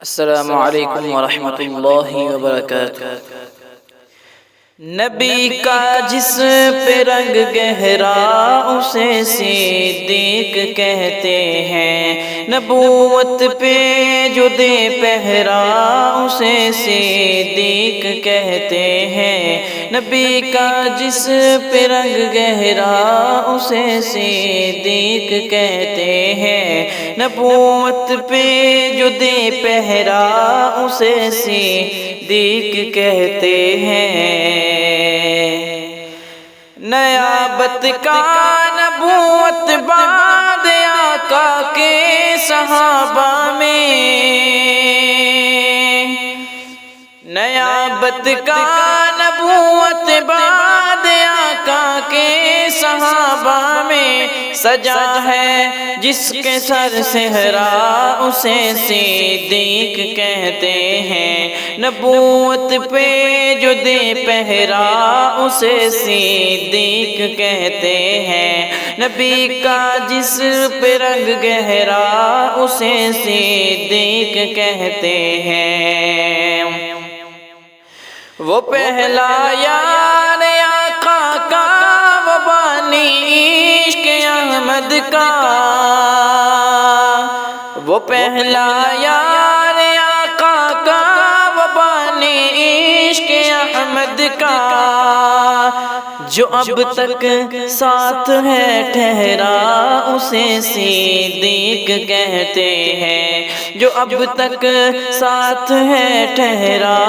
السلام علیکم ورحمۃ اللہ وبرکاتہ۔ نبی کا جسم پہ رنگ گہرا اسے صدیق کہتے ہیں، نبوت پہ جو دے پہرا اسے صدیق کہتے ہیں۔ نبی کا جسم پہ رنگ گہرا اسے صدیق کہتے ہیں، نبوت پہ جو دے پہرا اسے صدیق کہتے ہیں۔ نیابت کا نبوت بعد آقا کے صحابہ میں، نیابت کا نبوت بعد آقا کے صحابہ میں، سجا ہے جس کے سر صحرا اسے صدیق کہتے ہیں۔ نبوت پہ جو دے پہرا اسے صدیق کہتے ہیں۔ نبی کا جسم پہ رنگ گہرا اسے صدیق کہتے ہیں۔ وہ پہلا یار آقا کا، وہ بانی عشق احمد کا، وہ پہلا یار آقا کا، وہ بانی عشق احمد کا، جو اب تک ساتھ ہے ٹھہرا اسے صدیق کہتے ہیں۔ جو اب تک ساتھ ہے ٹھہرا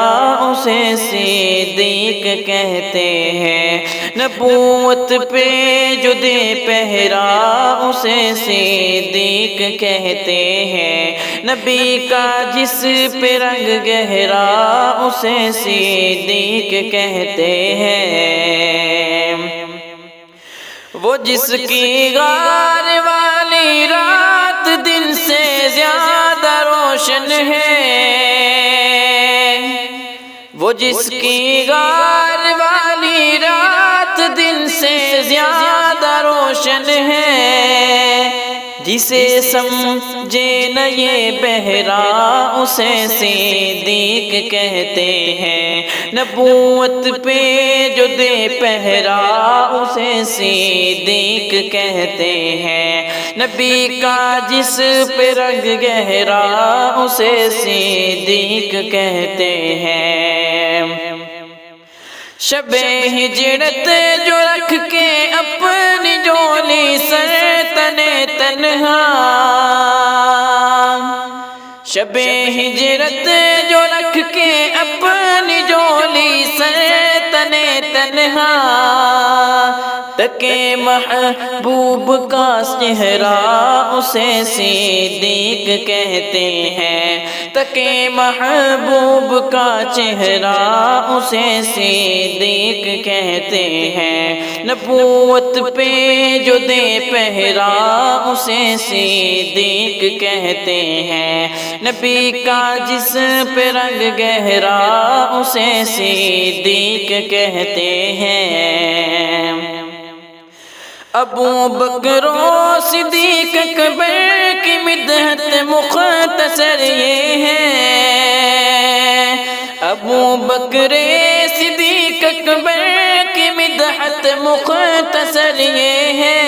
اسے صدیق کہتے ہیں۔ نبوت پہ جو دے پہرا اسے صدیق کہتے ہیں۔ نبی کا جسم پہ رنگ گہرا اسے صدیق کہتے ہیں۔ وہ جس کی غار والی رات دن سے زیادہ روشن ہے، وہ جس کی غار والی رات دن سے زیادہ روشن ہے، جسے سمجھے نہ یہ بہرا اسے صدیق کہتے ہیں۔ نبوت پہ جو دے پہرا اسے صدیق کہتے ہیں۔ نبی کا جسم پہ رنگ گہرا اسے صدیق کہتے ہیں۔ شب ہجرت جو رکھ کے اپنی جولی سر تنے تنہا، شب ہجرت جو رکھ کے اپنی جولی سر تنے تنہا، تکے محبوب کا چہرہ اسے صدیق کہتے ہیں۔ تکے محبوب کا چہرہ اسے صدیق کہتے ہیں۔ نبوت پہ جو دے پہرا اسے صدیق کہتے ہیں۔ نبی کا جسم پہ رنگ گہرا اسے صدیق کہتے ہیں۔ ابو بکر و صدیق اکبر کی مدحت مختصر یہ ہے، ابو بکر صدیق اکبر کی مدحت مختصر یہ ہے،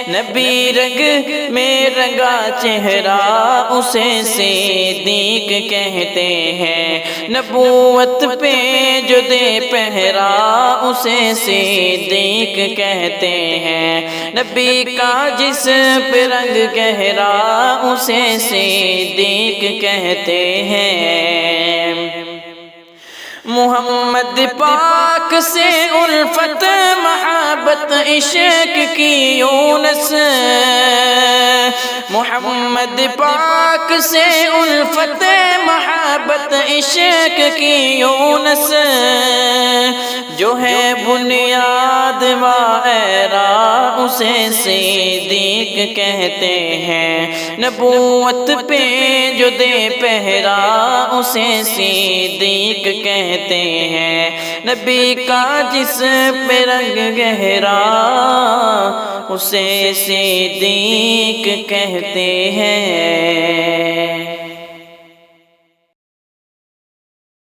نبی رنگ میں رنگا چہرہ اسے صدیق کہتے ہیں۔ نبوت پہ جو دے پہرا اسے صدیق کہتے ہیں۔ نبی کا جسم پہ رنگ گہرا اسے صدیق کہتے ہیں۔ محمد پاک سے الفت محبت عشق کی یونس، محمد پاک سے الفت محبت عشق کی یونس، جو ہے بنیاد وغیرہ اسے صدیق کہتے ہیں۔ نبوت پہ جو دے پہرا اسے صدیق کہتے ہیں۔ نبی کا جسم پہ رنگ گہرا اسے صدیق کہتے ہیں۔